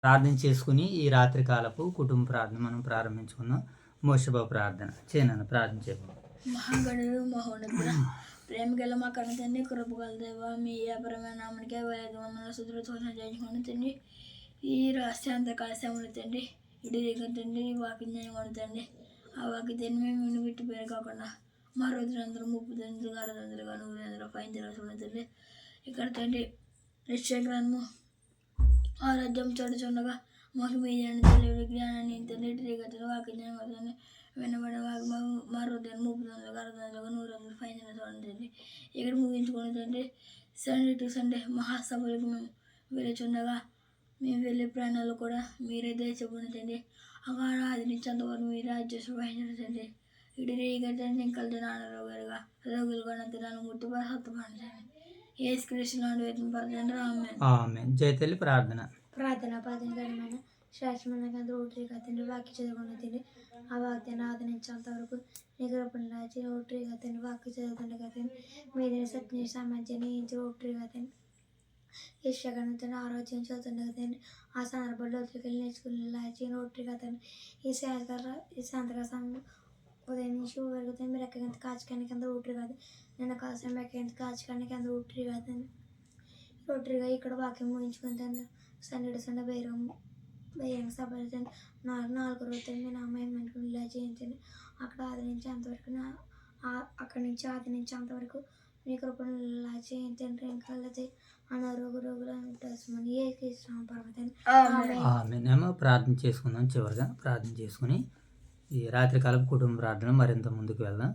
ప్రార్థన చేసుకుని ఈ రాత్రి కాలపు కుటుంబ ప్రార్థన మనం ప్రారంభించుకుందాం. మోషబ ప్రార్థన చేయనన్న ప్రార్థన చేయబోదు. మహాగణుడు మహోన్నతుడ ప్రేమ గల మా కన్న తండ్రి, కృపగల దేవ, మీ అపరమైన నామనికే వేలాది వందల శుద్ధులతో చేయించుకుని తండ్రి, ఈ రాష్ట్రాంతకాల సమయంలో తండ్రి ఇటు దగ్గర తండ్రి వాకింగ్ కొనుతండి. ఆ వాకి తండ్రి మేము విని విట్టి పేరు కాకుండా మా రోజులందరూ 30 600 100 5 తండ్రి ఇక్కడ తండ్రి నిశ్చయగ్రంథము ఆరాధ్యం చూడచుండగా మాకు మీ తెలియదు జ్ఞానాన్ని తండ్రి ఇటు దగ్గర వాకింగ్ కొడుతుంది. వెనబడి మా హృదయాన్ని 30 600 100 5 చూడండి. ఇక్కడ ముగించుకొని తండ్రి సండే టు సండే మహాసభలకు మేము వెళ్ళుచుండగా మేము వెళ్ళే ప్రాణాలు కూడా మీరే దయచేపండి తండ్రి. అక్కడ ఆదరించేంతవరకు మీరే అడ్జస్ట్ తండ్రి. ఇటు రేగంటే ఇంకా అనారోగ్యాలుగా రోగులుగా దినాలు ముట్టుగా సత్తుపడండి. ఏ స్క్రీన్ వేతన పడుతుంది. ఆమేన్. జయతల్లి ప్రార్థన పాదనమైన శాశ్వతంగా ఓటరీగా తండ్రి వాక్య చదువుకున్న తండ్రి ఆ వాక్యాన్ని ఆదరించేంతవరకు నిగ్రహపడిన ఓటరీగా తండ్రి వాక్య చదువుతుండగా తండ్రి మీరే సత్య సామర్థ్యాన్ని ఓటరీగా తండ్రి యశ్వగణతో ఆరోగ్యం చదువుతుండగా తండ్రి ఆ సందర్భంలో ఓటరీకి నేర్చుకుని ఓటరీగా తండ్రి ఈ సాయంత్రకాల సమయం ఉదయం నుంచి వరకు తండ్రి మీరు ఎక్కడికి కాచుకానికి కింద ఓటరీ కాదు నిన్న కాసం ఎక్కడికి కాచుకానికి కింద ఓటరీ కాదండి. ఓటరీగా ఇక్కడ వాక్యం ముగించుకుని తండ్రి సండే బహిరంగ సభలు తండ్రి 4 రోజులు మీ నామేమనుకుని ఇలా చేయించండి. అక్కడ ఆదరించేంతవరకు అక్కడి నుంచి ఆదరించేంతవరకు మీ కృపను ఇలా చేయించండి. ఇంకా అనారోగ్య రోగులు ఉంటామని ఏ ఆమేన్. ప్రార్థన చేసుకుందాం. చివరిగా ప్రార్థన చేసుకుని ఈ రాత్రికాలపు కుటుంబ ప్రార్థన మరింత ముందుకు వెళ్దాం.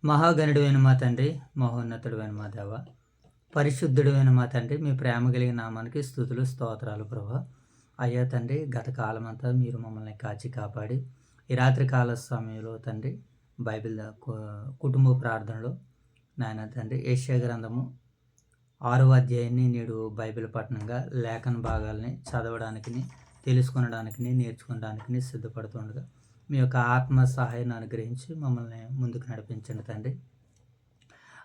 మహాగణుడైన మా తండ్రి, మహోన్నతుడైన మా దేవ, పరిశుద్ధుడైన మా తండ్రి, మీ ప్రేమ కలిగిన నామానికి స్తుతులు స్తోత్రాలు ప్రభా. అయ్యా తండ్రి, గత కాలం అంతా మీరు మమ్మల్ని కాచి కాపాడి ఈ రాత్రికాల సమయంలో తండ్రి బైబిల్ కుటుంబ ప్రార్థనలో నాయన తండ్రి యెషయా గ్రంథము 6వ అధ్యాయాన్ని నేడు బైబిల్ పఠనంగా లేఖన భాగాల్ని చదవడానికి తెలుసుకొనడానికి నేర్చుకోవడానికి సిద్ధపడుతుండగా మీ యొక్క ఆత్మ సహాయాన్ని అనుగ్రహించి మమ్మల్ని ముందుకు నడిపించండి తండ్రి.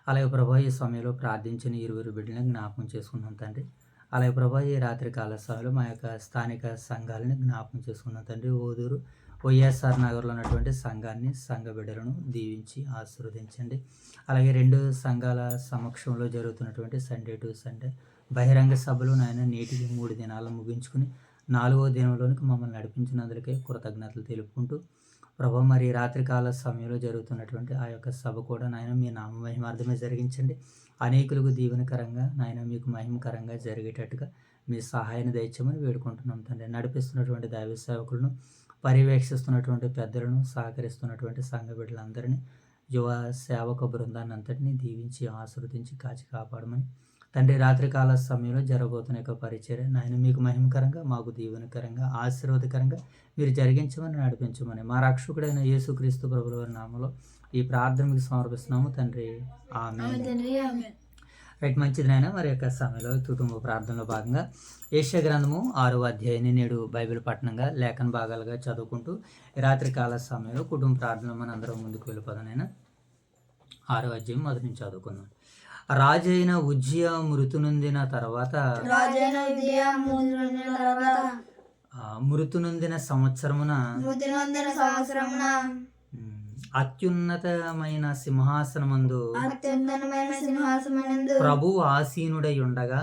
అలాగే ప్రభా ఈ సమయంలో ప్రార్థించిన 20 బిడ్డలను జ్ఞాపకం చేసుకున్నాం తండ్రి. అలాగే ప్రభా ఈ రాత్రికాల సమయంలో మా యొక్క స్థానిక సంఘాలని జ్ఞాపకం చేసుకున్నాం తండ్రి. ఓదూరు వైఎస్ఆర్ నగర్లో ఉన్నటువంటి సంఘాన్ని, సంఘ బిడ్డలను దీవించి ఆశీర్వదించండి. అలాగే 2 సంఘాల సమక్షంలో జరుగుతున్నటువంటి సండే టు సండే బహిరంగ సభలు నాయన నేటికి 3 దినాలు ముగించుకుని 4వ దినంలోనికి మమ్మల్ని నడిపించినందుకే కృతజ్ఞతలు తెలుపుకుంటూ ప్రభా మరి రాత్రికాల సమయంలో జరుగుతున్నటువంటి ఆ యొక్క సభ కూడా నాయన మీ నామ మహిమార్థమే జరిగించండి. అనేకులకు దీవెనకరంగా నాయన మీకు మహిమకరంగా జరిగేటట్టుగా మీ సహాయాన్ని దయచేయమని వేడుకుంటున్నాం తండ్రి. నడిపిస్తున్నటువంటి దైవ సేవకులను, పర్యవేక్షిస్తున్నటువంటి పెద్దలను, సహకరిస్తున్నటువంటి సంఘ బిడ్డలందరినీ, యువ సేవక బృందాన్ని అంతటినీ దీవించి ఆశీర్వదించి కాచి కాపాడమని తండ్రి. రాత్రికాల సమయంలో జరగబోతున్న యొక్క పరిచర్య నాయన మీకు మహిమకరంగా, మాకు దీవెనకరంగా, ఆశీర్వాదకరంగా మీరు జరిగించమని నడిపించమని మా రక్షకుడైన యేసుక్రీస్తు ప్రభుల వారి నామములో ఈ ప్రార్థన మీకు సమర్పిస్తున్నాము తండ్రి. ఆమేన్. రైట్, మంచిది నాయన. మరి యొక్క సమయంలో కుటుంబ ప్రార్థనలో భాగంగా యెషయా గ్రంథము 6వ అధ్యాయాన్ని నేడు బైబిల్ పఠనంగా లేఖన భాగాలుగా చదువుకుంటూ రాత్రికాల సమయంలో కుటుంబ ప్రార్థనలో మన అందరం ముందుకు వెళ్ళిపోదాం. నాయన 6వ అధ్యాయం మొదటి నుంచి చదువుకుందాం. రాజైన ఉజ్జియా మృతి నొందిన తర్వాత మృతి నొందిన సంవత్సరమున అత్యున్నతమైన సింహాసనమందు ప్రభు ఆసీనుడై ఉండగా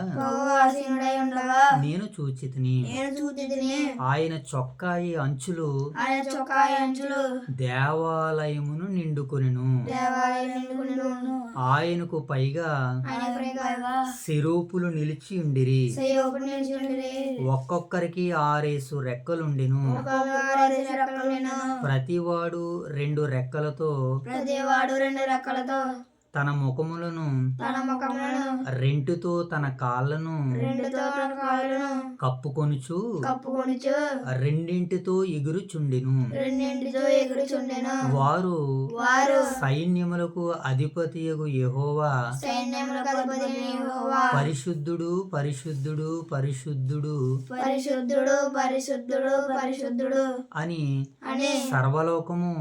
నేను చూచితిని. ఆయన చొక్కాయి అంచులు దేవాలయమును నిండుకొనెను. ఆయనకు పైగా సిరూపులు నిలిచి ఉండిరి. ఒక్కొక్కరికి 6 రెక్కలుండెను. ప్రతివాడు 2 రెక్కలతో తన ముఖములను రెంటుతో తన కాళ్ళను కప్పుకొనుచు రెండింటితో ఎగురుచుండెను. వారు సైన్యములకు అధిపతియగు యెహోవా పరిశుద్ధుడు పరిశుద్ధుడు పరిశుద్ధుడు అని సర్వలోకము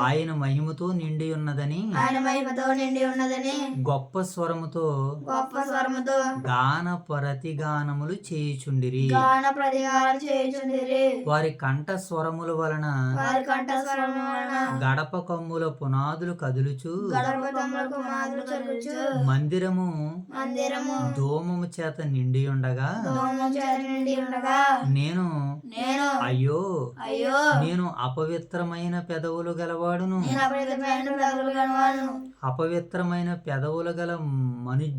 ఆయన మహిమతో నిండి ఉన్నదని మహిమతో నిండి ఉన్నదని గొప్ప స్వరముతో గొప్ప స్వరముతో గాన ప్రతిగానములు చేయుచుండిరి. గాన ప్రతిగానం చేయుచుండిరి. వారి కంఠ స్వరముల వలన వారి కంఠ స్వరము వలన గడప కమ్ముల పునాదులు కదులుచు గర్భతములకు మాదులు చల్లుచు మందిరము మందిరము దోమము చేత నిండి ఉండగా దోమం చేత నిండి ఉండగా నేను నేను అయ్యో అయ్యో నేను అపవిత్రమైన పెదవులు గలవాడును, నేను అపవిత్రమైన పెదవులు కలవాను. అపవిత్రమైన పెదవులు గల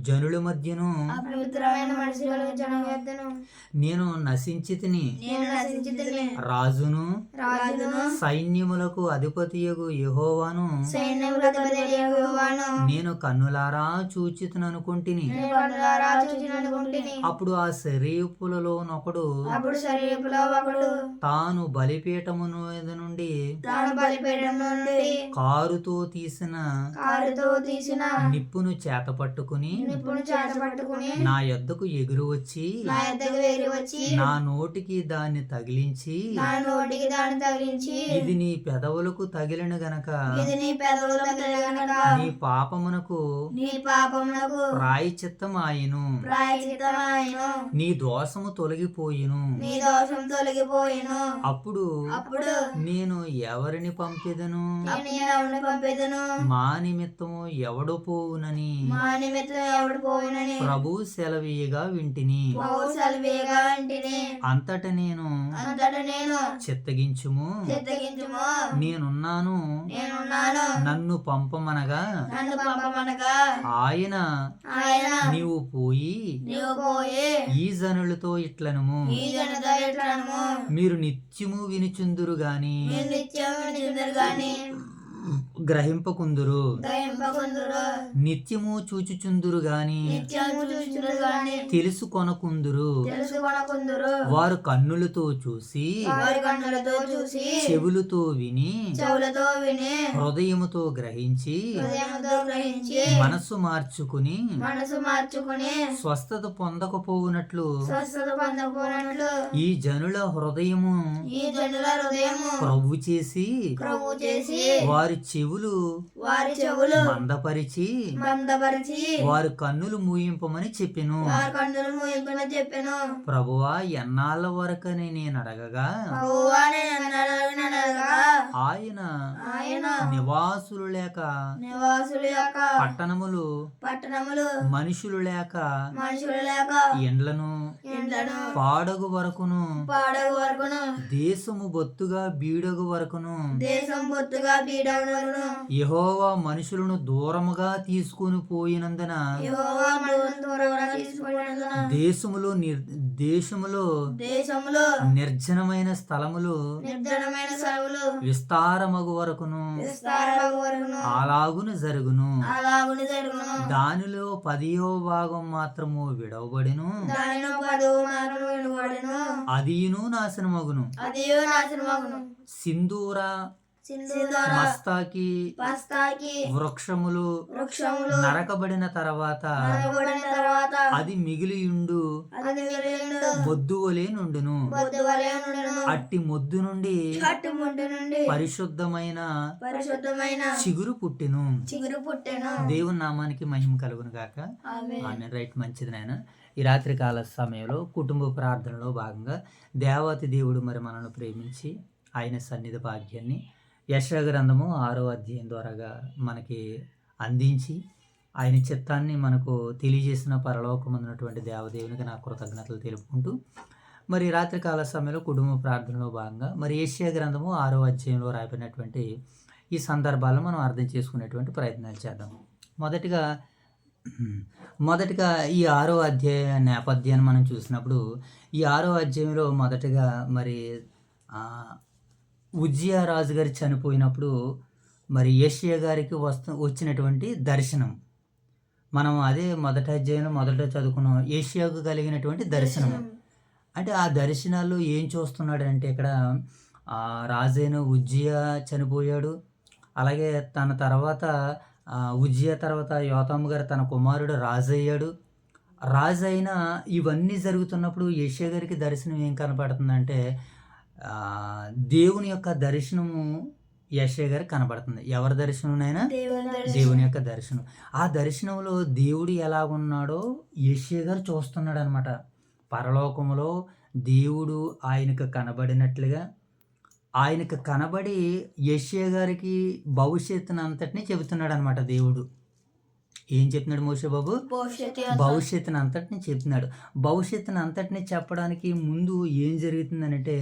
జనుల మధ్యను అపవిత్రమైన మనుషుల జనం యొద్దను నేను నశించి తిని. నేను నశించితిని. రాజును రాజును సైన్యములకు అధిపతియగు యెహోవాను సైన్యములకు అధిపతియగు యెహోవాను నేను కన్నులారా చూచితుననుకుంటిని. నేను కన్నులారా చూచిననుకుంటిని. అప్పుడు ఆ శరీపులలోనొకడు అప్పుడు శరీరపులో ఒకడు తాను బలిపీఠమును మీద నుండి తాను బలిపీఠం నుండి కారుతో తీసిన కారుతో తీసిన నిప్పును చేతపట్టుకుని నిప్పును చేత పట్టుకుని నా యొద్దకు ఎగురు వచ్చి నా యొద్దకు వేరి వచ్చి నా నోటికి దాన్ని తగిలించి, నా నోటికి దాన్ని తగిలించి ఇది నీ పెదవులకు తగిలిన గనక ఇది నీ పెదవులకు తగిలినక నీ పాపమునకు నీ పాపమునకు ప్రాయశ్చిత్తమాయెను, ప్రాయశ్చిత్తమాయెను. నీ దోషము తొలగిపోయిను. నీ దోషం తొలగిపోయెను. అప్పుడు అప్పుడు నేను ఎవరిని పంపెదను, నేను ఎవరిని పంపెదను, మా నిమిత్తము ఎవడు పోవునని మా నిమిత్తం ఎవడు పోయినని ప్రభు సెలవీయగా వింటిని. సెలవేగా ఇంటిని. అంతట నేను అంతట నేను చిత్తగించుము, చిత్తగించుము, నేనున్నాను, నేనున్నాను, నన్ను పంపమనగా నన్ను పంపమనగా ఆయన ఆయన నీవు పోయి నీవు పోయి ఈ జనులతో ఇట్లనుము, ఈ జనతో ఇట్లనము, మీరు నిత్యము వినుచుందురు గాని మీరు నిత్యం వినుచుందురు గాని గ్రహింపకుందురు, గ్రహింపకుందురు, నిత్యము చూచుచుందురు గాని నిత్యం చూచుచుందురు గాని తెలుసుకొనకుందురు. తెలుసుకొనకుందురు. వారు కన్నులతో చూసి వారి కన్నులతో చూసి చెవులతో విని చెవులతో విని హృదయముతో గ్రహించి హృదయంతో గ్రహించి మనస్సు మార్చుకుని మనసు మార్చుకుని స్వస్థత పొందకపోవునట్లు స్వస్థత పొందకపోయినట్లు ఈ జనుల హృదయము ఈ జనుల హృదయము క్రొవ్వు చేసి క్రొవ్వు చేసి వారి చెవులు వారి చెవులు మందపరిచి మందపరిచి వారి కన్నులు మూయింపమని చెప్పెను. వారి కన్నులు మూయింపని చెప్పాను. ప్రభువా ఎన్నాళ్ళ వరకని నేను అడగగా ప్రభువా నేను అడగగా ఆయన ఆయన నివాసులు లేక నివాసుల యొక్క పట్టణములు మనుషులు లేక మనుషులు లేక ఎండ్లను ఇండ్లను పాడగు వరకును పాడగు వరకును దేశము బొత్తుగా బీడగు వరకును దేశం బొత్తుగా బీడవను యెహోవా మనుషులను దూరముగా తీసుకుని పోయినందున యెహోవా మనల్ని దూరంగా తీసుకుపోయినందున దేశములో నిర్జనమైన స్థలములు నిర్జనమైన స్థలములు విస్తారమగు వరకును విస్తారమగు వరకును అలాగును జరుగును. అలాగును జరుగును. దానిలో 10వ భాగం మాత్రము విడవబడిను, దానిలో 10వ మాత్రము విడవబడెను, అదియును నాశనమగును. అదియు నాశనమగును. సింధూర సింధూర మస్తాకి వృక్షములు నరకబడిన తర్వాత నరకబడిన తర్వాత అది మిగిలియుండు అది మిగిలియుండు మొద్దువలే నుండును. మొద్దువలే నుండును. అట్టి మొద్దు నుండి అట్టి మొద్దు నుండి పరిశుద్ధమైన చిగురు పుట్టెను. దేవుని నామానికి మహిమ కలుగును గాక. ఆమేన్. రైట్, మంచిది నాయన. ఈ రాత్రికాల సమయంలో కుటుంబ ప్రార్థనలో భాగంగా దేవాతి దేవుడు మరి మనల్ని ప్రేమించి ఆయన సన్నిధి భాగ్యాన్ని యెషయా గ్రంథము 6వ అధ్యాయం ద్వారాగా మనకి అందించి ఆయన చిత్తాన్ని మనకు తెలియజేసిన పరలోకమందున్నటువంటి దేవదేవునికి నా కృతజ్ఞతలు తెలుపుకుంటూ మరి రాత్రికాల సమయంలో కుటుంబ ప్రార్థనలో భాగంగా మరి యెషయా గ్రంథము 6వ అధ్యాయంలో రాయబడినటువంటి ఈ సందర్భాలను మనం అర్థం చేసుకునేటువంటి ప్రయత్నాలు చేద్దాం. మొదటిగా ఈ 6వ అధ్యాయ నేపథ్యాన్ని మనం చూసినప్పుడు ఈ 6వ అధ్యాయంలో మొదటగా మరి ఉజ్జియా రాజు గారు చనిపోయినప్పుడు మరి యెషయా గారికి వచ్చినటువంటి దర్శనం మనం అదే మొదటి అధ్యాయంలో మొదట చదువుకున్నాం. యెషయాకు కలిగినటువంటి దర్శనం అంటే ఆ దర్శనాల్లో ఏం చూస్తున్నాడు అంటే ఇక్కడ రాజైన ఉజ్జియా చనిపోయాడు. అలాగే తన తర్వాత ఉజ్జియా తర్వాత యోతాము గారు తన కుమారుడు రాజు అయ్యాడు. రాజు అయినా ఇవన్నీ జరుగుతున్నప్పుడు యెషయా గారికి దర్శనం ఏం కనపడుతుందంటే దేవుని యొక్క దర్శనము యెషయా గారికి కనబడుతుంది. ఎవరి దర్శనంనైనా? దేవుని దర్శనం. దేవుని యొక్క దర్శనం. ఆ దర్శనంలో దేవుడు ఎలాగున్నాడో యెషయా గారు చూస్తున్నాడనమాట. పరలోకములో దేవుడు ఆయనకు కనబడినట్లుగా, ఆయనకు కనబడి యెషయా గారికి భవిష్యత్తునంతటిని చెబుతున్నాడనమాట దేవుడు. ఏం చెప్తున్నాడు మోషే బాబు? భవిష్యత్తుని అంతటిని చెప్తున్నాడు. భవిష్యత్తుని అంతటిని చెప్పడానికి ముందు ఏం జరుగుతుందనంటే,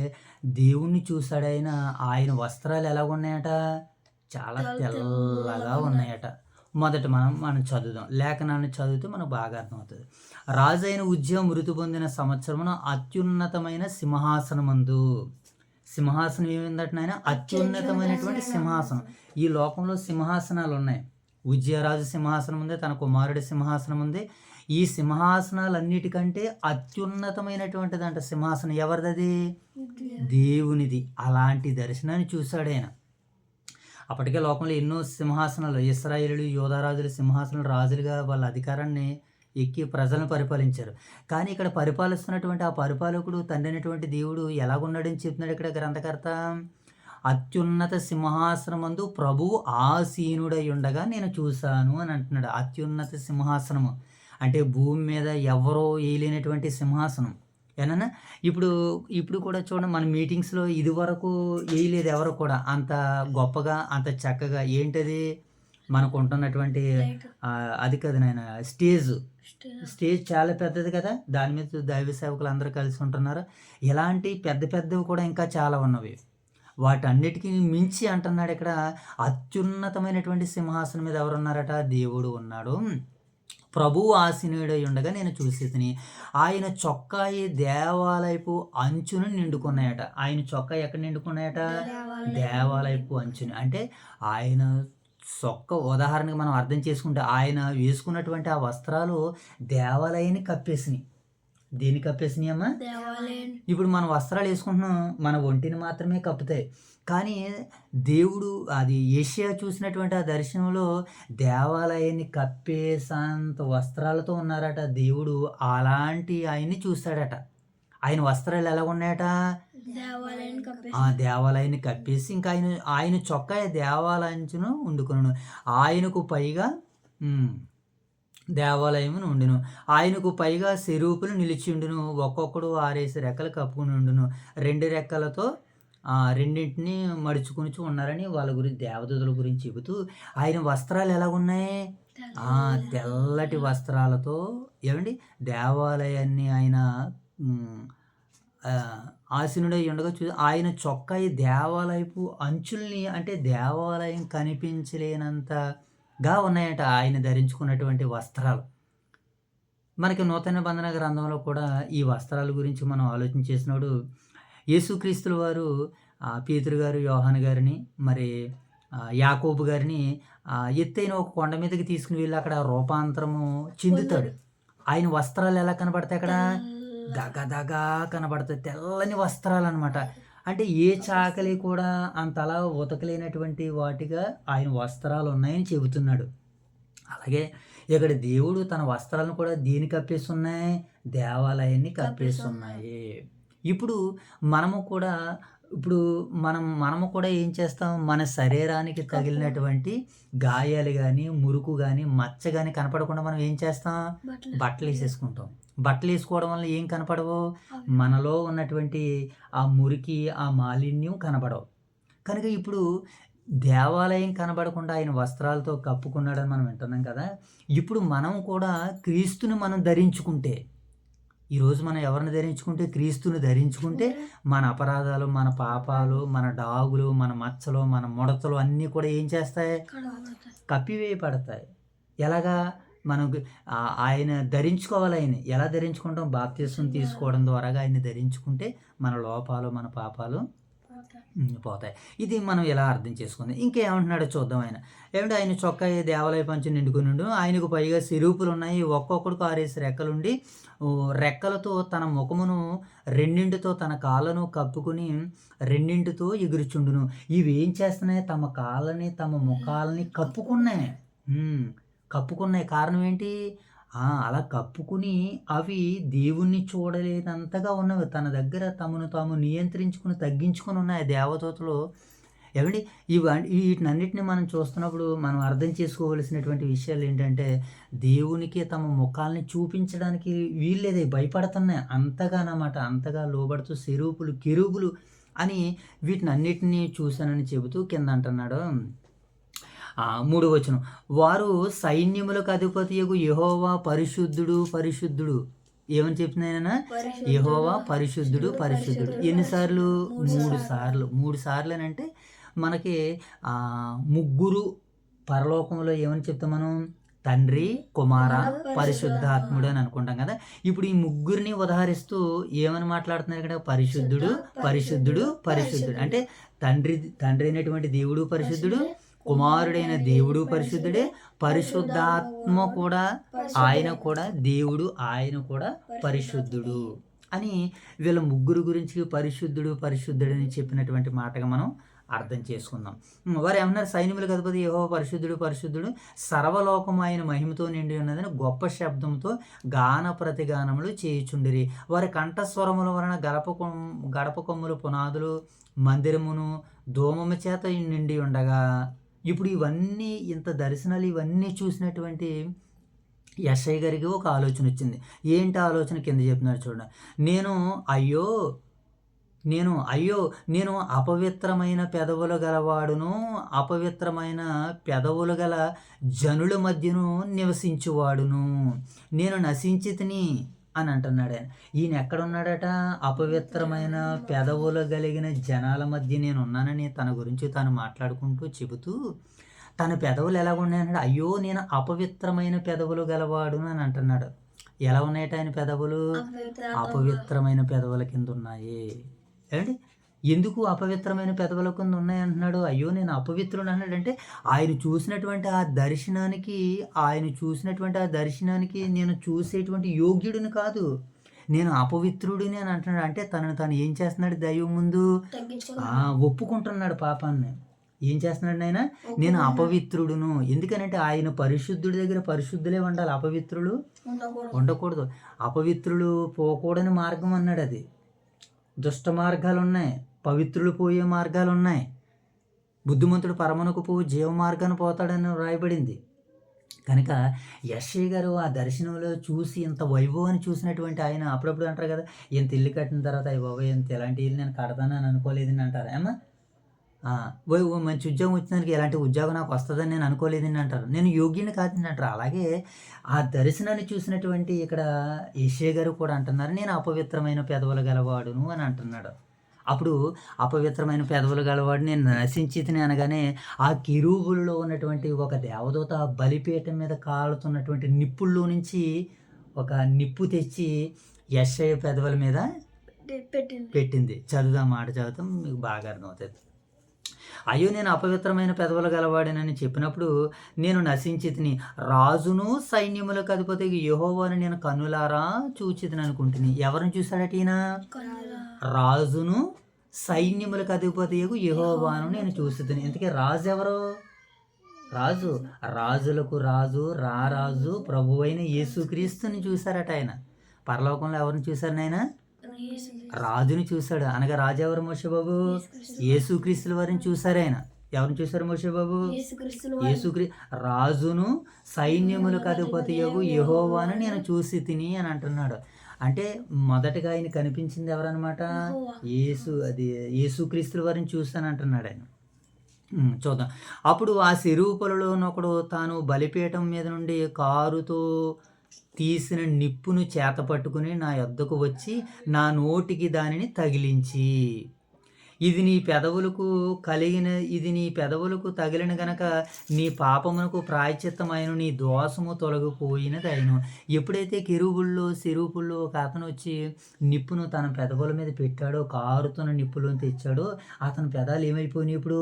దేవుణ్ణి చూశాడు ఆయన. ఆయన వస్త్రాలు ఎలా ఉన్నాయట? చాలా తెల్లగా ఉన్నాయట. మొదట మనం చదువుదాం. లేఖనాన్ని చదివితే మనకు బాగా అర్థమవుతుంది. రాజైన ఉజ్జియా మృతి పొందిన సంవత్సరమున అత్యున్నతమైన సింహాసనమందు. సింహాసనం ఏమిందట నాయన? అత్యున్నతమైనటువంటి సింహాసనం. ఈ లోకంలో సింహాసనాలు ఉన్నాయి. ఉజ్జియా రాజు సింహాసనం ఉంది, తన కుమారుడి సింహాసనం ఉంది. ఈ సింహాసనాలన్నిటికంటే అత్యున్నతమైనటువంటిదంట సింహాసనం. ఎవరిది? దేవునిది. అలాంటి దర్శనాన్ని చూశాడు ఆయన. అప్పటికే లోకంలో ఎన్నో సింహాసనాలు, ఇశ్రాయేలు యోధారాజుల సింహాసనాలు రాజులుగా వాళ్ళ అధికారాన్ని ఎక్కి ప్రజలను పరిపాలించారు. కానీ ఇక్కడ పరిపాలిస్తున్నటువంటి ఆ పరిపాలకుడు తండ్రి అయినటువంటి దేవుడు ఎలాగున్నాడని చెప్తున్నాడు ఇక్కడ గ్రంథకర్త. అత్యున్నత సింహాసనమందు ప్రభువు ఆసీనుడై ఉండగా నేను చూశాను అని అంటున్నాడు. అత్యున్నత సింహాసనము అంటే భూమి మీద ఎవరో వేయలేనటువంటి సింహాసనం. ఏనన్నా ఇప్పుడు కూడా చూడండి, మన మీటింగ్స్లో ఇది వరకు వేయలేదు ఎవరు కూడా అంత గొప్పగా, అంత చక్కగా. ఏంటది? మనకు ఉంటున్నటువంటి అది కదా నాయన, స్టేజ్ చాలా పెద్దది కదా. దాని మీద దైవ సేవకులు అందరూ కలిసి ఉంటున్నారు. ఇలాంటి పెద్ద పెద్దవి కూడా ఇంకా చాలా ఉన్నవి. వాటన్నిటికీ మించి అంటున్నాడు ఇక్కడ, అత్యున్నతమైనటువంటి సింహాసనం మీద ఎవరున్నారట? దేవుడు ఉన్నాడు. ప్రభువు ఆసీనుడై ఉండగా నేను చూసి తిని, ఆయన చొక్కాయి దేవాలయపు అంచును నిండుకున్నాయట. ఆయన చొక్కా ఎక్కడ నిండుకున్నాయట? దేవాలయపు అంచుని. అంటే ఆయన ఉదాహరణకి మనం అర్థం చేసుకుంటే, ఆయన వేసుకున్నటువంటి ఆ వస్త్రాలు దేవాలయాన్ని కప్పేసినాయి. దేని కప్పేసినాయి అమ్మా? ఇప్పుడు మనం వస్త్రాలు వేసుకుంటున్నాం, మన ఒంటిని మాత్రమే కప్పుతాయి. కానీ దేవుడు, అది యెషయా చూసినటువంటి ఆ దర్శనంలో దేవాలయాన్ని కప్పేసంత వస్త్రాలతో ఉన్నారట దేవుడు. అలాంటి ఆయన్ని చూశాడట. ఆయన వస్త్రాలు ఎలా ఉన్నాయట? ఆ దేవాలయాన్ని కప్పేసి ఇంకా ఆయన చొక్కా దేవాలయంచును ఉండుకును. ఆయనకు పైగా దేవాలయమును ఉండును. ఆయనకు పైగా సెరూపులు నిలిచి ఉండును. ఒక్కొక్కడు 6 రెక్కలు కప్పుకుని ఉండును. 2 రెక్కలతో రెండింటిని మడుచుకుని ఉన్నారని వాళ్ళ గురించి, దేవదూతల గురించి చెబుతూ, ఆయన వస్త్రాలు ఎలా ఉన్నాయి? తెల్లటి వస్త్రాలతో. ఏమండి? దేవాలయాన్ని ఆయన ఆసీనుడై ఉండగా ఆయన చొక్కా దేవాలయపు అంచుల్ని, అంటే దేవాలయం కనిపించలేనంతగా ఉన్నాయట ఆయన ధరించుకున్నటువంటి వస్త్రాలు. మనకి నూతన నిబంధన గ్రంథంలో కూడా ఈ వస్త్రాల గురించి మనం ఆలోచన చేసినప్పుడు, యేసుక్రీస్తుల వారు పేతురు గారు, యోహాను గారిని, మరి యాకోబు గారిని ఎత్తైన ఒక కొండ మీదకి తీసుకుని వెళ్ళి అక్కడ రూపాంతరము చెందుతాడు. ఆయన వస్త్రాలు ఎలా కనబడతాయి అక్కడ? దగదగా కనబడతాయి. తెల్లని వస్త్రాలు అనమాట. అంటే ఏ చాకలి కూడా అంతలా ఉతకలేనటువంటి వాటిగా ఆయన వస్త్రాలు ఉన్నాయని చెబుతున్నాడు. అలాగే ఇక్కడ దేవుడు తన వస్త్రాలను కూడా దేని కప్పేసి ఉన్నాయి? దేవాలయాన్ని కప్పేసి ఉన్నాయి. ఇప్పుడు మనము కూడా ఏం చేస్తాం? మన శరీరానికి తగిలినటువంటి గాయాలు కానీ, మురుకు కానీ, మచ్చ కానీ కనపడకుండా మనం ఏం చేస్తాం? బట్టలు వేసేసుకుంటాం. బట్టలు వేసుకోవడం వల్ల ఏం కనపడవు? మనలో ఉన్నటువంటి ఆ మురికి, ఆ మాలిన్యం కనపడవు. కనుక ఇప్పుడు దేవాలయం కనబడకుండా ఆయన వస్త్రాలతో కప్పుకున్నాడని మనం వింటున్నాం కదా. ఇప్పుడు మనం కూడా క్రీస్తుని మనం ధరించుకుంటే, ఈరోజు మనం ఎవరిని ధరించుకుంటే? క్రీస్తుని ధరించుకుంటే మన అపరాధాలు, మన పాపాలు, మన డాగులు, మన మచ్చలు, మన ముడతలు అన్నీ కూడా ఏం చేస్తాయి? కప్పివేయబడతాయి. ఎలాగా? మనం ఆయన ధరించుకోవాలి. ఆయన ఎలా ధరించుకుంటాం? బాప్తిస్మం తీసుకోవడం ద్వారా ఆయన్ని ధరించుకుంటే మన లోపాలు, మన పాపాలు పోతాయి. ఇది మనం ఎలా అర్థం చేసుకుందాం. ఇంకేమంటున్నాడో చూద్దాం. ఏమంటే ఆయన చొక్కా దేవాలయ పంచు నిండుకుని ఉండు. ఆయనకు పైగా సిరూపులు ఉన్నాయి. ఒక్కొక్కడికి 6 రెక్కలుండి, రెక్కలతో తన ముఖమును రెండింటితో, తన కాళ్ళను కప్పుకుని రెండింటితో ఎగురుచుండును. ఇవి ఏం చేస్తున్నాయి? తమ కాళ్ళని, తమ ముఖాలని కప్పుకున్నాయి. కారణం ఏంటి? అలా కప్పుకుని అవి దేవుణ్ణి చూడలేనంతగా ఉన్నవి. తన దగ్గర తమను తాము నియంత్రించుకుని, తగ్గించుకుని ఉన్నాయి దేవదూతలు. ఏమండి వీటినన్నిటిని మనం చూస్తున్నప్పుడు మనం అర్థం చేసుకోవలసినటువంటి విషయాలు ఏంటంటే దేవునికి తమ ముఖాలని చూపించడానికి వీల్లేదే, భయపడుతున్నాయి అంతగానమాట, అంతగా లోబడుతూ సెరూపులు కెరూబులు అని వీటినన్నిటినీ చూశానని చెబుతూ కింద అంటున్నాడు 3వ వచనం, వారు సైన్యములకు అధిపతియగు యెహోవా పరిశుద్ధుడు పరిశుద్ధుడు. ఏమని చెప్తున్నాయన? యెహోవా పరిశుద్ధుడు పరిశుద్ధుడు. ఎన్నిసార్లు? 3 సార్లు. 3 సార్లు అని అంటే మనకి ముగ్గురు పరలోకంలో ఏమని చెప్తాం మనం? తండ్రి, కుమార, పరిశుద్ధాత్ముడు అని అనుకుంటాం కదా. ఇప్పుడు ఈ ముగ్గురిని ఉదాహరిస్తూ ఏమని మాట్లాడుతున్నారు ఇక్కడ? పరిశుద్ధుడు పరిశుద్ధుడు పరిశుద్ధుడు. అంటే తండ్రి అయినటువంటి దేవుడు పరిశుద్ధుడు, కుమారుడైన దేవుడు పరిశుద్ధుడే, పరిశుద్ధాత్మ కూడా ఆయన కూడా దేవుడు, ఆయన కూడా పరిశుద్ధుడు అని వీళ్ళ ముగ్గురు గురించి పరిశుద్ధుడు పరిశుద్ధుడని చెప్పినటువంటి మాటగా మనం అర్థం చేసుకుందాం. వారు ఏమన్నారు? సైన్యములకు అధిపతి యెహోవా పరిశుద్ధుడు పరిశుద్ధుడు, సర్వలోకము ఆయన మహిమతో నిండి ఉన్నదని గొప్ప శబ్దంతో గాన ప్రతిగానములు చేయుచుండిరి. వారి కంఠస్వరముల వలన గడప కొమ్ములు పునాదులు మందిరమును ధూమము చేత నిండి ఉండగా. ఇప్పుడు ఇవన్నీ ఇంత దర్శనాలు ఇవన్నీ చూసినటువంటి యెషయా గారికి ఒక ఆలోచన వచ్చింది. ఏంటి ఆలోచన? కింద చెప్తున్నారు చూడండి. నేను అపవిత్రమైన పెదవులు గలవాడును, అపవిత్రమైన పెదవులు గల జనుల మధ్యను నివసించువాడును, నేను నశించితిని అని అంటున్నాడు ఆయన. ఈయన ఎక్కడున్నాడట? అపవిత్రమైన పెదవులు కలిగిన జనాల మధ్య నేను ఉన్నానని తన గురించి తాను మాట్లాడుకుంటూ చెబుతూ తన పెదవులు ఎలా ఉన్నాయన్నాడు? అయ్యో నేను అపవిత్రమైన పెదవులు గలవాడును అని అంటున్నాడు. ఎలా ఉన్నాయట ఆయన పెదవులు? అపవిత్రమైన పెదవుల కింద ఉన్నాయి. ఏమండి? ఎందుకు అపవిత్రమైన పెదవుల కింద ఉన్నాయి అంటున్నాడు? అయ్యో నేను అపవిత్రుడు అన్నాడంటే ఆయన చూసినటువంటి ఆ దర్శనానికి నేను చూసేటువంటి యోగ్యుడిని కాదు, నేను అపవిత్రుడిని అని అంటున్నాడు. అంటే తను ఏం చేస్తున్నాడు? దైవం ముందు ఒప్పుకుంటున్నాడు పాపాన్ని. ఏం చేస్తున్నాడు ఆయన? నేను అపవిత్రుడును. ఎందుకనంటే ఆయన పరిశుద్ధుడి దగ్గర పరిశుద్ధులే ఉండాలి, అపవిత్రులు ఉండకూడదు. అపవిత్రులు పోకూడని మార్గం అన్నాడు. అది దుష్ట మార్గాలు ఉన్నాయి, పవిత్రులు పోయే మార్గాలు ఉన్నాయి. బుద్ధిమంతుడు పరమనకు పోవు జీవ మార్గాన్ని పోతాడని రాయబడింది. కనుక యెషయా గారు ఆ దర్శనంలో చూసి ఇంత వైభవాన్ని చూసినటువంటి ఆయన అప్పుడప్పుడు అంటారు కదా, ఇంత ఇల్లు కట్టిన తర్వాత అయ్యి బాబా ఇంత ఎలాంటి ఇల్లు నేను కడతానని అనుకోలేదని అంటారు. ఏమా మంచి ఉద్యోగం వచ్చినందుకు ఎలాంటి ఉద్యోగం నాకు వస్తుందని నేను అనుకోలేదని అంటారు. నేను యోగ్యుని కాదని అంటారు. అలాగే ఆ దర్శనాన్ని చూసినటువంటి ఇక్కడ యెషయా గారు కూడా అంటున్నారు, నేను అపవిత్రమైన పెదవులు గలవాడును అని అంటున్నాడు. అప్పుడు అపవిత్రమైన పెదవులు గలవాడు నేను నశించితిని అనగానే ఆ కెరూబులలో ఉన్నటువంటి ఒక దేవదూత బలిపీఠం మీద కాలుతున్నటువంటి నిప్పుల్లో నుంచి ఒక నిప్పు తెచ్చి యెషయా పెదవుల మీద పెట్టింది. చదువుదాం, మాట చదువుతాం, మీకు బాగా అర్థమవుతుంది. అయ్యో నేను అపవిత్రమైన పెదవులు గలవాడినని చెప్పినప్పుడు నేను నశించితిని, రాజును సైన్యములకు అధిపతి యెహోవాను నేను కన్నులారా చూచితిని అనుకుంటుని. ఎవరిని చూశాడట ఈయన? రాజును సైన్యములకు అధిపతి యెహోవాను నేను చూసితిని. ఇంతకీ రాజు ఎవరు? రాజులకు రాజు, రారాజు, ప్రభువైన యేసుక్రీస్తుని చూశారట ఆయన. పరలోకంలో ఎవరిని చూశారు ఆయన? రాజుని చూశాడు. అనగా రాజు ఎవరు మోషేబాబు? యేసుక్రీస్తుల వారిని చూశారు ఆయన. ఎవరిని చూశారు మోషేబాబు? రాజును సైన్యములకు అధిపతి యెహోవాను నేను చూసి తిని అని అంటున్నాడు. అంటే మొదటగా ఆయన కనిపించింది ఎవరన్నమాట? యేసుక్రీస్తుల వారిని చూశాను అంటున్నాడు ఆయన. చూద్దాం. అప్పుడు ఆ సెరూపులలోనొకడు తాను బలిపీఠం మీద నుండి కారుతో తీసిన నిప్పును చేత పట్టుకుని నా యొద్దకు వచ్చి నా నోటికి దానిని తగిలించి, ఇది నీ పెదవులకు తగిలిన గనక నీ పాపమునకు ప్రాయశ్చిత్తమైన నీ దోషము తొలగిపోయినది అయిను. ఎప్పుడైతే సెరూపుల్లో ఒక అతను వచ్చి నిప్పును తన పెదవుల మీద పెట్టాడో, కారుతున్న నిప్పులో తెచ్చాడో, అతని పెదాలు ఏమైపోయినాయి? ఇప్పుడు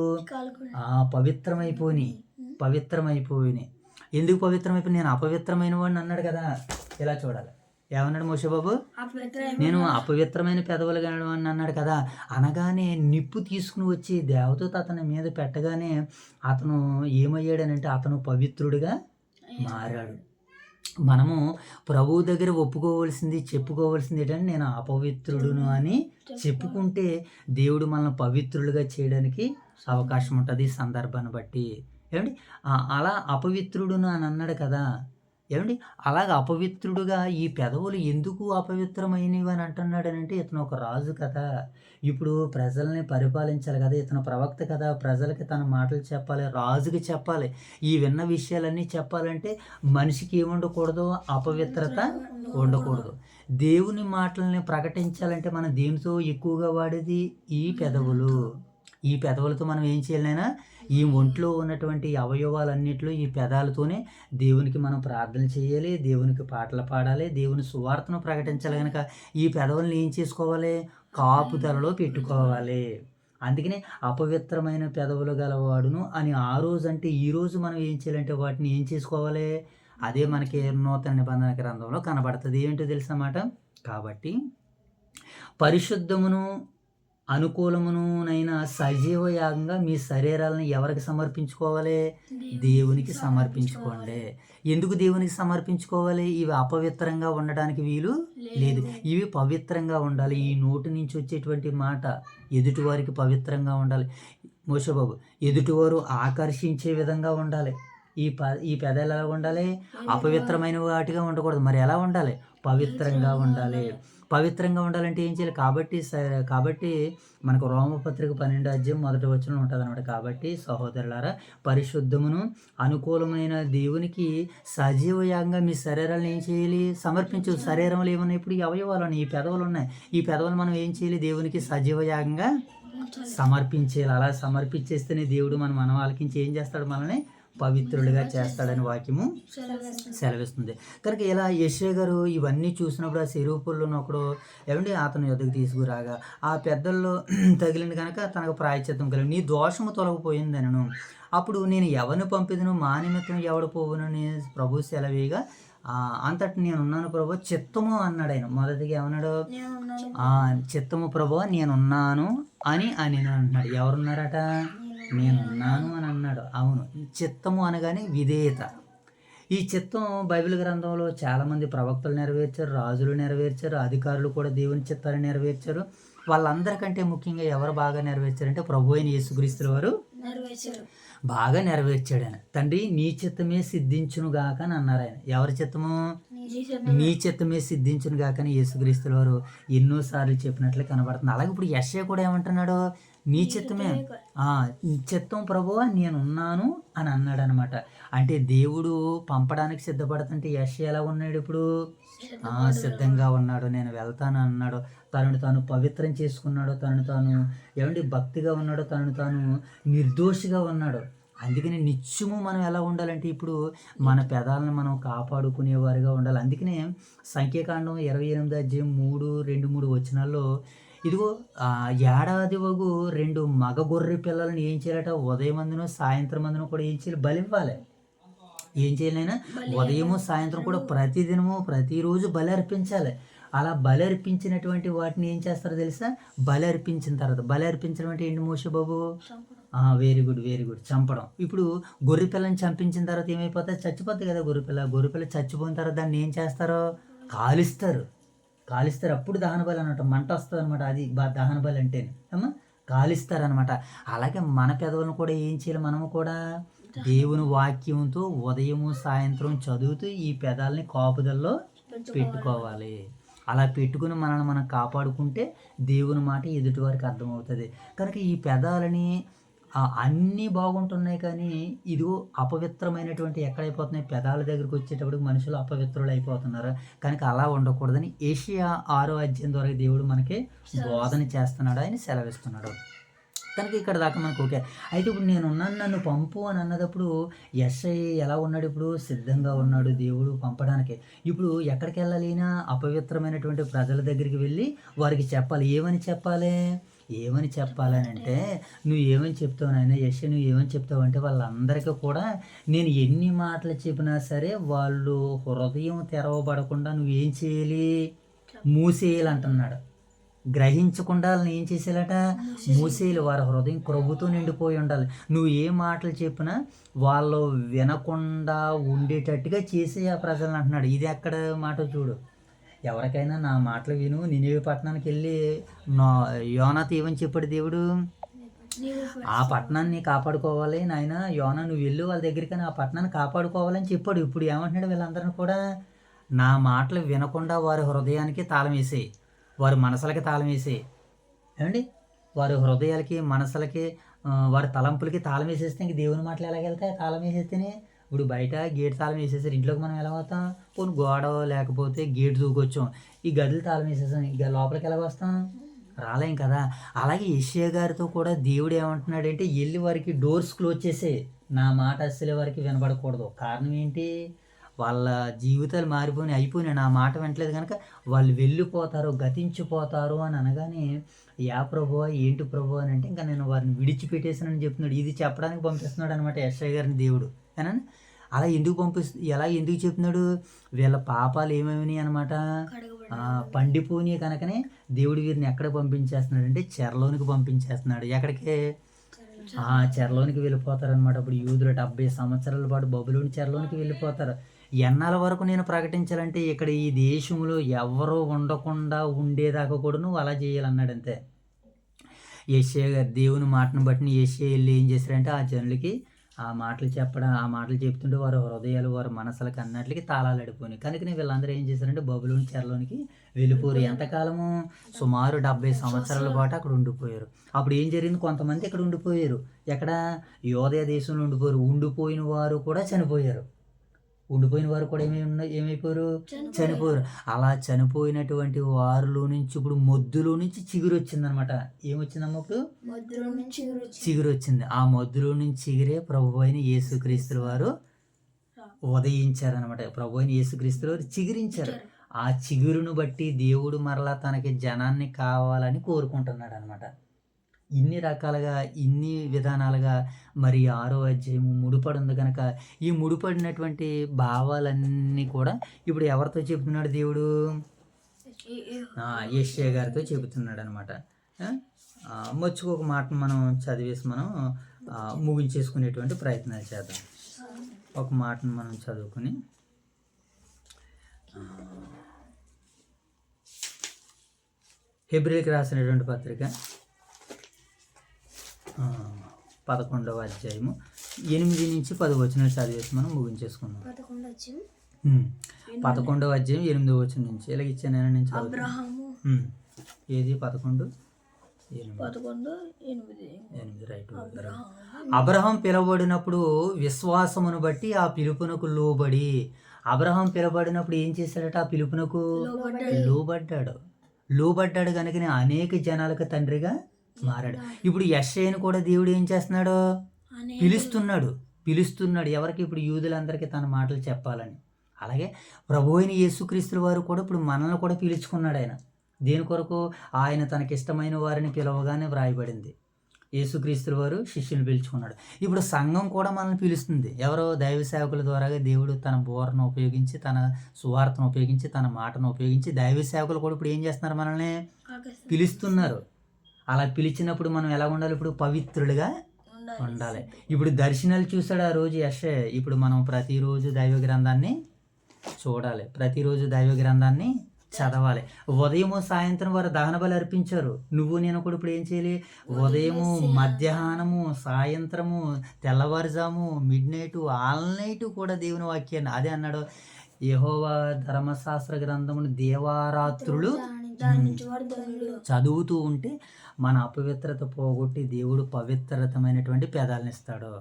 పవిత్రమైపోయినాయి. ఎందుకు పవిత్రమైపోయి? నేను అపవిత్రమైన వాడిని అన్నాడు కదా. ఇలా చూడాలి. ఏమన్నాడు మోషేబాబు? నేను అపవిత్రమైన పెదవులు అని అన్నాడు కదా. అనగానే నిప్పు తీసుకుని వచ్చి దేవదూత అతని మీద పెట్టగానే అతను ఏమయ్యాడనంటే అతను పవిత్రుడిగా మారాడు. మనము ప్రభువు దగ్గర ఒప్పుకోవాల్సింది చెప్పుకోవాల్సింది ఏంటంటే నేను అపవిత్రుడును అని చెప్పుకుంటే దేవుడు మనల్ని పవిత్రులుగా చేయడానికి అవకాశం ఉంటుంది ఈ సందర్భాన్ని బట్టి. ఏమండి అలా అపవిత్రుడును అని అన్నాడు కదా. ఏమండి అలాగ అపవిత్రుడుగా ఈ పెదవులు ఎందుకు అపవిత్రమైనవి అని అంటున్నాడనంటే ఇతను ఒక రాజు కదా. ఇప్పుడు ప్రజల్ని పరిపాలించాలి కదా, ఇతను ప్రవక్త కదా, ప్రజలకి తన మాటలు చెప్పాలి, రాజుకి చెప్పాలి. ఈ విన్న విషయాలన్నీ చెప్పాలంటే మనిషికి ఏముండకూడదు, అపవిత్రత ఉండకూడదు. దేవుని మాటల్ని ప్రకటించాలంటే మనం దేనితో ఎక్కువగా వాడేది ఈ పెదవులు. ఈ పెదవులతో మనం ఏం చేయాలైనా ఈ ఒంట్లో ఉన్నటువంటి అవయవాలన్నిటిలో ఈ పెదాలతోనే దేవునికి మనం ప్రార్థన చేయాలి, దేవునికి పాటలు పాడాలి, దేవుని సువార్తను ప్రకటించాలి. కనుక ఈ పెదవులను ఏం చేసుకోవాలి, కాపుదలలో పెట్టుకోవాలి. అందుకనే అపవిత్రమైన పెదవులు గలవాడును అని ఆ రోజు అంటే ఈ రోజు మనం ఏం చేయాలంటే వాటిని ఏం చేసుకోవాలి, అదే మనకి నూతన నిబంధన గ్రంథంలో కనబడుతుంది. ఏంటో తెలుసన్నమాట. కాబట్టి పరిశుద్ధమును అనుకూలమునైన సజీవ యాగంగా మీ శరీరాలను ఎవరికి సమర్పించుకోవాలి, దేవునికి సమర్పించుకోండి. ఎందుకు దేవునికి సమర్పించుకోవాలి, ఇవి అపవిత్రంగా ఉండడానికి వీలు లేదు, ఇవి పవిత్రంగా ఉండాలి. ఈ నోటి నుంచి వచ్చేటువంటి మాట ఎదుటివారికి పవిత్రంగా ఉండాలి. మోషబాబు ఎదుటివారు ఆకర్షించే విధంగా ఉండాలి. ఈ పెదాలు ఎలా ఉండాలి, అపవిత్రమైన వాటిగా ఉండకూడదు. మరి ఎలా ఉండాలి, పవిత్రంగా ఉండాలి. పవిత్రంగా ఉండాలంటే ఏం చేయాలి, కాబట్టి మనకు రోమపత్రిక 12:1 ఉంటుంది అనమాట. కాబట్టి సహోదరులారా, పరిశుద్ధమును అనుకూలమైన దేవునికి సజీవ యాగంగా మీ శరీరాలను ఏం చేయాలి, సమర్పించు. శరీరంలో ఏమన్నా ఇప్పుడు ఈ అవయవాలు ఉన్నాయి, ఈ పెదవులు ఉన్నాయి. ఈ పెదవులు మనం ఏం చేయాలి, దేవునికి సజీవ యాగంగా సమర్పించేయాలి. అలా సమర్పించేస్తేనే దేవుడు మనం ఆలకించి ఏం చేస్తాడు, మనల్ని పవిత్రులుగా చేస్తాడని వాక్యము సెలవిస్తుంది. కనుక ఇలా యెషయా గారు ఇవన్నీ చూసినప్పుడు ఆ సెరూపుల్లో ఒకడు ఏమండి అతను యొద్దకు తీసుకురాగా ఆ పెద్దల్లో తగిలింది కనుక తనకు ప్రాయశ్చిత్తం కలిగి నీ దోషము తొలగిపోయిందనను. అప్పుడు నేను ఎవరిని పంపిదను, మా నిమిత్తం ఎవడు పోవును అని ప్రభు సెలవేగా అంతటి నేనున్నాను ప్రభు చిత్తము అన్నాడు. ఆయన మొదటిగా ఏమన్నాడు, చిత్తము ప్రభు నేనున్నాను అని అంటున్నాడు. ఎవరున్నారట, నేనున్నాను అని అన్నాడు. అవును, చిత్తము అనగానే విధేయత. ఈ చిత్తం బైబిల్ గ్రంథంలో చాలామంది ప్రవక్తలు నెరవేర్చారు, రాజులు నెరవేర్చారు, అధికారులు కూడా దేవుని చిత్తాన్ని నెరవేర్చారు. వాళ్ళందరికంటే ముఖ్యంగా ఎవరు బాగా నెరవేర్చారంటే ప్రభు అయిన యేసుక్రీస్తుల వారు బాగా నెరవేర్చాడు. ఆయన తండ్రి నీ చిత్తమే సిద్ధించును గాక అని అన్నారు. ఆయన ఎవరి చిత్తము, నీ చిత్తమే సిద్ధించును గాక అని యేసుక్రీస్తుల వారు ఎన్నోసార్లు చెప్పినట్లు కనబడుతుంది. అలాగే ఇప్పుడు యెషయా కూడా ఏమంటున్నాడు, నీ చిత్తమే, చిత్తం ప్రభువా నేనున్నాను అని అన్నాడు అనమాట. అంటే దేవుడు పంపడానికి సిద్ధపడుతుంటే యెషయా ఎలా ఉన్నాడు, ఇప్పుడు సిద్ధంగా ఉన్నాడు. నేను వెళ్తాను అన్నాడు. తనను తాను పవిత్రం చేసుకున్నాడు, తనను తాను భక్తిగా ఉన్నాడు, తనను తాను నిర్దోషిగా ఉన్నాడు. అందుకని నిత్యము మనం ఎలా ఉండాలంటే ఇప్పుడు మన పెదాలను మనం కాపాడుకునేవారుగా ఉండాలి. అందుకనే సంఖ్యాకాండం 28:3-3 ఇదిగో ఏడాది వగు 2 మగ గొర్రె పిల్లలను ఏం చేయాలట, ఉదయం అందును సాయంత్రం అందును కూడా ఏం చేయాలి, బలివ్వాలి. ఏం చేయాలైనా ఉదయము సాయంత్రం కూడా ప్రతిదినము ప్రతిరోజు బలి అర్పించాలి. అలా బలి అర్పించినటువంటి వాటిని ఏం చేస్తారో తెలుసా, బలి అర్పించిన తర్వాత, బలి అర్పించడం అంటే ఏంటి మోషబాబు, వెరీ గుడ్ చంపడం. ఇప్పుడు గొర్రె పిల్లని చంపించిన తర్వాత ఏమైపోతుంది, చచ్చిపోతుంది కదా గొర్రెపిల్ల చచ్చిపోయిన తర్వాత దాన్ని ఏం చేస్తారో, కాలుస్తారు. అప్పుడు దహన బలి అనమాట, మంట వస్తుంది అనమాట. అది దహన బలి అంటే కాలుస్తారు అనమాట. అలాగే మన పెదవులను కూడా ఏం చేయాలి, మనము కూడా దేవుని వాక్యంతో ఉదయము సాయంత్రం చదువుతూ ఈ పెదాలని కాపుదల్లో పెట్టుకోవాలి. అలా పెట్టుకుని మనల్ని మనం కాపాడుకుంటే దేవుని మాట ఎదుటివారికి అర్థమవుతుంది. కనుక ఈ పెదాలని అన్నీ బాగుంటున్నాయి, కానీ ఇదిగో అపవిత్రమైనటువంటి ఎక్కడైపోతున్నాయి, పెదాల దగ్గరికి వచ్చేటప్పుడు మనుషులు అపవిత్రులు అయిపోతున్నారు. కనుక అలా ఉండకూడదని యెషయా 6వ ద్వారా దేవుడు మనకి బోధన చేస్తున్నాడు, ఆయన సెలవిస్తున్నాడు. కనుక ఇక్కడ దాకా మనకు ఓకే. అయితే ఇప్పుడు నేనున్నాను నన్ను పంపు అని అన్నదప్పుడు యెషయా ఎలా ఉన్నాడు, ఇప్పుడు సిద్ధంగా ఉన్నాడు దేవుడు పంపడానికి. ఇప్పుడు ఎక్కడికి వెళ్ళాలి, అపవిత్రమైనటువంటి ప్రజల దగ్గరికి వెళ్ళి వారికి చెప్పాలి. ఏమని చెప్పాలని అంటే, నువ్వు ఏమని చెప్తావు నాయన యెషయా, నువ్వు ఏమని చెప్తావు అంటే వాళ్ళందరికీ కూడా నేను ఎన్ని మాటలు చెప్పినా సరే వాళ్ళు హృదయం తెరవబడకుండా నువ్వేం చేయాలి, మూసేయాలి అంటున్నాడు. గ్రహించకుండా వాళ్ళని ఏం చేసేయాలట, మూసేయాలి. వారి హృదయం క్రొవ్వుతో నిండిపోయి ఉండాలి. నువ్వు ఏ మాటలు చెప్పినా వాళ్ళు వినకుండా ఉండేటట్టుగా చేసే ఆ ప్రజలను అంటున్నాడు. ఇది ఎక్కడ మాట చూడు. ఎవరికైనా నా మాటలు విను, నినివే పట్టణానికి వెళ్ళి నా యోనాతో ఏమని చెప్పాడు దేవుడు, ఆ పట్టణాన్ని కాపాడుకోవాలి నాయన యోనా, నువ్వు వెళ్ళు వాళ్ళ దగ్గరికి, ఆ పట్టణాన్ని కాపాడుకోవాలని చెప్పాడు. ఇప్పుడు ఏమంటున్నాడు, వీళ్ళందరినీ కూడా నా మాటలు వినకుండా వారి హృదయానికి తాళం వేసేయి, వారి మనసులకి తాళం వేసేయి. ఏమండి, వారి హృదయాలకి మనసులకి వారి తలంపులకి తాళం వేసేస్తే ఇంక దేవుని మాటలు ఎలాగెళ్తాయి? తాళం వేసేస్తేనే. ఇప్పుడు బయట గేట్ తాళం వేసేసారు, ఇంట్లోకి మనం ఎలా వస్తాం? పోనీ గోడ లేకపోతే గేట్ దూకొచ్చాం, ఈ గదులు తాళం వేసేసాం, ఇక లోపలికి ఎలా వస్తాం? రాలేం కదా. అలాగే యెషయా గారితో కూడా దేవుడు ఏమంటున్నాడంటే, వెళ్ళి వారికి డోర్స్ క్లోజ్ చేసే, నా మాట అస్సలే వారికి వినబడకూడదు. కారణం ఏంటి? వాళ్ళ జీవితాలు మారిపోయినాయి, అయిపోయినాయి. నా మాట వినట్లేదు కనుక వాళ్ళు వెళ్ళిపోతారు, గతించిపోతారు అని అనగానే, యా ప్రభువా ఏంటి ప్రభు అని అంటే, ఇంకా నేను వారిని విడిచిపెట్టేసానని చెప్తున్నాడు. ఇది చెప్పడానికి పంపిస్తున్నాడు అనమాట యెషయా గారిని దేవుడు. ఏనా అలా ఎందుకు ఎలా ఎందుకు చెప్తున్నాడు? వీళ్ళ పాపాలు ఏమేమినాయి అనమాట, పండిపోయినాయి కనుకనే దేవుడు వీరిని ఎక్కడ పంపించేస్తున్నాడు అంటే చెరలోనికి పంపించేస్తున్నాడు. ఎక్కడికి? చెరలోనికి వెళ్ళిపోతారనమాట. అప్పుడు యూదులు 70 సంవత్సరాల పాటు బబులోని చెరలోనికి వెళ్ళిపోతారు. ఎన్నాళ్ళ వరకు నేను ప్రకటించాలంటే, ఇక్కడ ఈ దేశంలో ఎవరో ఉండకుండా ఉండేదాకా కూడా నువ్వు అలా చేయాలన్నాడు. అంతే. యెషయా గారు దేవుని మాటను బట్టి యెషయా వెళ్ళి ఏం చేశారంటే, ఆ జనులకి ఆ మాటలు చెప్తుంటే వారి హృదయాలు వారి మనసులకి అన్నట్లకి తాళాలు అడిపోయినాయి. కనుకనే వీళ్ళందరూ ఏం చేశారంటే బబులోని చెరలోనికి వెళ్ళిపోరు. ఎంతకాలము? సుమారు 70 సంవత్సరాల పాటు అక్కడ ఉండిపోయారు. అప్పుడు ఏం జరిగింది? కొంతమంది ఇక్కడ ఉండిపోయారు. ఎక్కడ? యోదయ దేశంలో ఉండిపోయారు. ఉండిపోయిన వారు కూడా చనిపోయారు. ఏమైపోయారు? చనిపోయారు. అలా చనిపోయినటువంటి వారిలో నుంచి ఇప్పుడు మొద్దులో నుంచి చిగురు వచ్చిందనమాట. ఏమొచ్చిందమ్మా? ఇప్పుడు చిగురు వచ్చింది. ఆ మొద్దులో నుంచి చిగురే ప్రభు అయిన యేసుక్రీస్తుల వారు ఉదయించారనమాట. ప్రభు అయిన యేసుక్రీస్తుల వారు చిగురించారు. ఆ చిగురును బట్టి దేవుడు మరలా తనకి జనాన్ని కావాలని కోరుకుంటున్నాడు అనమాట. ఇన్ని రకాలుగా ఇన్ని విధానాలుగా మరి 6వ అధ్యాయము ముడిపడి ఉంది కనుక ఈ ముడిపడినటువంటి భావాలన్నీ కూడా ఇప్పుడు ఎవరితో చెబుతున్నాడు దేవుడు? యెషయా గారితో చెబుతున్నాడు అనమాట. మర్చిపోక మాట మనం చదివేసి మనం ముగించేసుకునేటువంటి ప్రయత్నాలు చేద్దాం. ఒక మాటను మనం చదువుకుని హెబ్రీయులకు రాసినటువంటి పత్రిక 11వ అధ్యాయము 8 నుంచి 10 వచనాలు చదివేసి మనం ముగించేసుకుందాం. 11వ అధ్యాయం 8వ వచనం నుంచి ఇలాగ ఇచ్చాను నేను చదువుతాను. ఏది? 11:8 రైట్. అబ్రహాం పిలువబడినప్పుడు విశ్వాసమును బట్టి ఆ పిలుపునకు లోబడి. అబ్రహాం పిలువబడినప్పుడు ఏం చేశాడట? ఆ పిలుపునకు లోబడ్డాడు కనుకనే అనేక జనాలకు తండ్రిగా మారాడు. ఇప్పుడు యెషయాను కూడా దేవుడు ఏం చేస్తున్నాడు? పిలుస్తున్నాడు. ఎవరికి? ఇప్పుడు యూదులందరికీ తన మాటలు చెప్పాలని. అలాగే ప్రభు అయిన యేసుక్రీస్తుల వారు కూడా ఇప్పుడు మనల్ని కూడా పిలుచుకున్నాడు. ఆయన దేని కొరకు? ఆయన తనకిష్టమైన వారిని పిలవగానే వ్రాయబడింది. యేసుక్రీస్తుల వారు శిష్యుని పిలుచుకున్నాడు. ఇప్పుడు సంఘం కూడా మనల్ని పిలుస్తుంది. ఎవరో? దైవ సేవకుల ద్వారాగా దేవుడు తన బోరను ఉపయోగించి, తన సువార్తను ఉపయోగించి, తన మాటను ఉపయోగించి దైవ సేవకులు కూడా ఇప్పుడు ఏం చేస్తున్నారు? మనల్ని పిలుస్తున్నారు. అలా పిలిచినప్పుడు మనం ఎలా ఉండాలి? ఇప్పుడు పవిత్రులుగా ఉండాలి. ఇప్పుడు దర్శనాలు చూసాడు ఆ రోజు యెషయా. ఇప్పుడు మనం ప్రతిరోజు దైవ గ్రంథాన్ని చూడాలి, ప్రతిరోజు దైవ గ్రంథాన్ని చదవాలి. ఉదయము సాయంత్రం వారు దహన బలి అర్పించారు. నువ్వు నేను కూడా ఇప్పుడు ఏం చేయాలి? ఉదయము, మధ్యాహ్నము, సాయంత్రము, తెల్లవారుజాము, మిడ్ నైట్, ఆల్ నైట్ కూడా దేవుని వాక్యాన్ని అదే అన్నాడు, యెహోవా ధర్మశాస్త్ర గ్రంథమును దేవారాత్రులు చదువుతూ ఉంటే మన అపవిత్రత పోగొట్టి దేవుడు పవిత్రతమైనటువంటి పెదాలను ఇస్తాడు.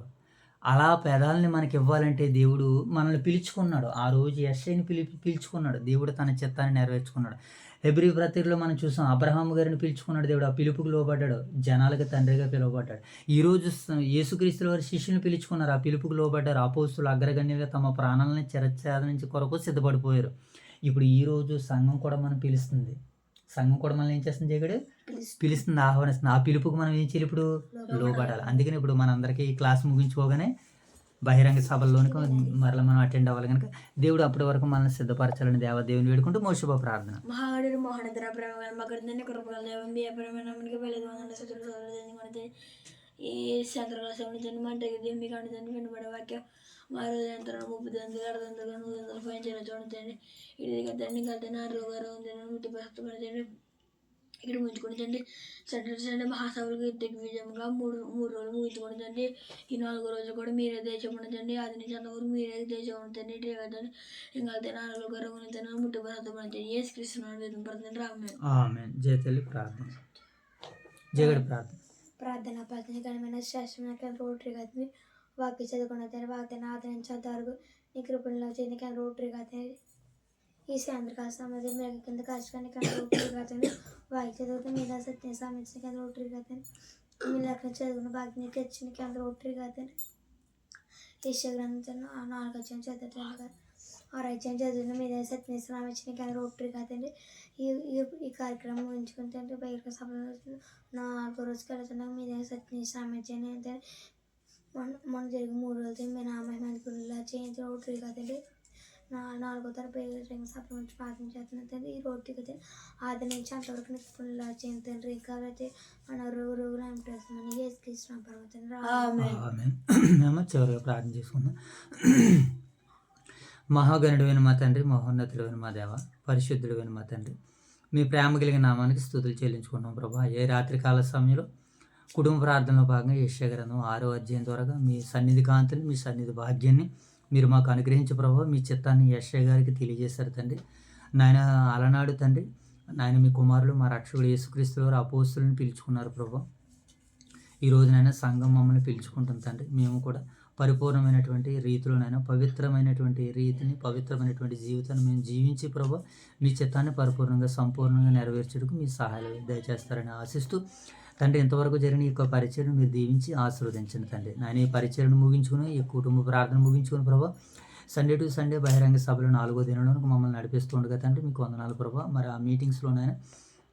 అలా పెదాలని మనకి ఇవ్వాలంటే దేవుడు మనల్ని పిలుచుకున్నాడు. ఆ రోజు యెషయాని పిలుచుకున్నాడు. దేవుడు తన చిత్తాన్ని నెరవేర్చుకున్నాడు. హెబ్రీ పత్రికలో మనం చూసాం, అబ్రహాం గారిని పిలుచుకున్నాడు దేవుడు. ఆ పిలుపుకు లోబడ్డాడు, జనాలకు తండ్రిగా పిలువబడ్డాడు. ఈరోజు యేసుక్రీస్తుల వారి శిష్యుని పిలుచుకున్నారు, ఆ పిలుపుకు లోబడ్డారు. అపోస్తులు అగ్రగణ్యులుగా తమ ప్రాణాలను చెరచేద నుంచి కొరకు సిద్ధపడిపోయారు. ఇప్పుడు ఈరోజు సంఘం కూడా మనం పిలుస్తుంది. సంఘం కూడా మనం ఏం చేస్తుంది? దేవుడు పిలుస్తుంది, ఆహ్వానిస్తుంది. ఆ పిలుపుకు మనం ఏం చేయాలి? ఇప్పుడు లోబడాలి. అందుకని ఇప్పుడు మనందరికీ ఈ క్లాస్ ముగించుకోగానే బహిరంగ సభల్లోనికి మరలా మనం అటెండ్ అవ్వాలి కనుక దేవుడు అప్పటి వరకు మనల్ని సిద్ధపరచాలని దేవుని వేడుకుంటూ మోషుభ ప్రార్థన. మహాగణుడు మహోన్నతుడ ప్రేమ గల మా కృతజ్ఞతని కృపగల దేవ మీ అపరమైన నామమునకే వేలాది వందనాలు స్తుతులు స్తోత్రాలు ఈ శాంతరాశంలో జన్మంటే మీకు అంటుంది వినబడే వాక్యం మా రోజంతా 30 60 100 పైన చూడండి ఇది తండ్రి కలితే 4 గారు ఉంది ముట్టి పడుతుంది ఇక్కడ ముంచుకొని తండ్రి సండే మహాసభలకు దిగ్విజయంగా మూడు రోజులు ముగించుకొని ఈ 4వ రోజు కూడా మీరే దేశం ఉండదండి అది నుంచి అంతవరకు మీరే దేశం ఉంటుంది కదండి ఇంకా 4 గారు ఉంది ముట్టి పడుతుంది ఏ కృష్ణ పడుతుంది రామే ఆమేన్. జయ తల్లి ప్రార్థన. జగడి ప్రార్థన. ప్రార్థన ఘనమైన శాశ్వత రోటరీ కాదు వాక్య చదువుకున్న తండ్రి వాక్యాన్ని ఆదరించేంత వరకు నీ కృపణలో చేయడానికి రోటరీ కాదు ఈ సాయంత్రకాల సమయం మీరు కింద కష్టకాన్ని రోటరీ కాదు వాక్య చదువుతూ మీద సత్యం సాధించిన రోటరీ కాదు మీరు అక్కడ చదువుకున్న భాగ్యానికి వచ్చిన రోటరీ కాదు ఈశ్వ గ్రంథం 4 అధ్యాయం చదువుతాను కాదు 6 అధ్యాయం చదువుతున్న మీద సత్యం సాధించిన రోటరీ కాదండి ఈ కార్యక్రమం ఉంచుకుంటే బయట సభలో 4వ రోజుకి వెళ్తున్నాం మీద సత్యం సాధించాను అంటే మన జరిగి 3 రోజులు మీ నామహిమలా చేయించి రోటరీ కదండి 4వ తరగతి సభ నుంచి ప్రార్థన చేస్తున్నది ఈ రోటరీ కదండి ఆది నుంచి అంతవరకు నిప్పులా చేయండి కాబట్టి మన రోజులు అంటామని ఏసుకృష్ణ మేము చివరిగా ప్రార్థన చేసుకుందాం. మహాగణుడైన మా తండ్రి, మహోన్నతుడైన మా దేవ, పరిశుద్ధుడైన మా తండ్రి, మీ ప్రేమ కలిగిన నామానికి స్తుతులు చెల్లించుకున్నాం ప్రభా. ఏ రాత్రికాల సమయంలో కుటుంబ ప్రార్థనలో భాగంగా యెషయా గ్రంథం 6వ అధ్యాయం ద్వారా మీ సన్నిధి కాంతిని, మీ సన్నిధి భాగ్యాన్ని మీరు మాకు అనుగ్రహించే ప్రభావ మీ చిత్తాన్ని యెషయా గారికి తెలియజేశారు తండ్రి. నాయన అలనాడు తండ్రి, నాయన మీ కుమారులు మా రక్షకుడు యేసుక్రీస్తు వారు అపోస్తులను పిలుచుకున్నారు ప్రభా. ఈరోజునైనా సంఘం మమ్మల్ని పిలుచుకుంటుంది తండ్రి. మేము కూడా పరిపూర్ణమైనటువంటి రీతిలోనైనా పవిత్రమైనటువంటి రీతిని, పవిత్రమైనటువంటి జీవితాన్ని మేము జీవించి ప్రభా మీ చిత్తాన్ని పరిపూర్ణంగా సంపూర్ణంగా నెరవేర్చడానికి మీ సహాయాలు దయచేస్తారని ఆశిస్తూ తండ్రి, ఇంతవరకు జరిగిన ఈ పరిచయను మీరు దీవించి ఆశీర్వదించండి తండ్రి. నాయన ఈ పరిచయను ముగించుకుని, ఈ కుటుంబ ప్రార్థన ముగించుకుని ప్రభా సండే టు సండే బహిరంగ సభలు 4వ దినంలోనికి మమ్మల్ని నడిపిస్తూ ఉండగా తండ్రి మీకు వందనాలు ప్రభా. మరి ఆ మీటింగ్స్లోనైనా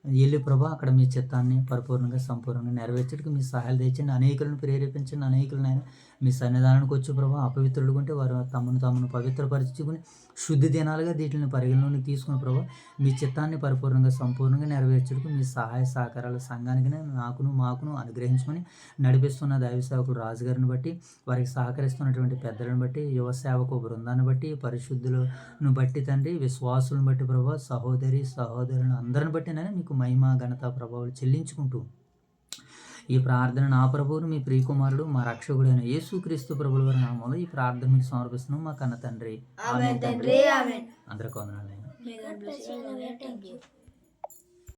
వెళ్ళి ప్రభా అక్కడ మీ చిత్తాన్ని పరిపూర్ణంగా సంపూర్ణంగా నెరవేర్చడానికి మీ సహాయాలు తెచ్చండి. అనేకులను ప్రేరేపించండి. అనేకులనైనా మీ సన్నిధానానికి వచ్చి ప్రభా అపవిత్రులు ఉంటే వారు తమను పవిత్రపరచుకుని శుద్ధి దినాలుగా వీటిని పరిగణలోకి తీసుకుని ప్రభా మీ చిత్తాన్ని పరిపూర్ణంగా సంపూర్ణంగా నెరవేర్చడానికి మీ సహాయ సహకారాలు సంఘానికి మాకును అనుగ్రహించమని నడిపిస్తున్న దైవ సేవకులు రాజుగారిని బట్టి, వారికి సహకరిస్తున్నటువంటి పెద్దలను బట్టి, యువ సేవకు బృందాన్ని బట్టి, పరిశుద్ధులను బట్టి తండ్రి, విశ్వాసులను బట్టి ప్రభా సహోదరులను అందరిని బట్టి నేను మీకు మహిమ ఘనత ప్రభావాలు చెల్లించుకుంటూ ఈ ప్రార్థన నా ప్రభువును మీ ప్రియకుమారుడు మా రక్షకుడైన యేసుక్రీస్తు ప్రభుల వారి నామములో ఈ ప్రార్థన మీకు సమర్పిస్తున్నాం మా కన్న తండ్రి. ఆమేన్. అందరికీ వందనాలు. May God bless you. Thank you.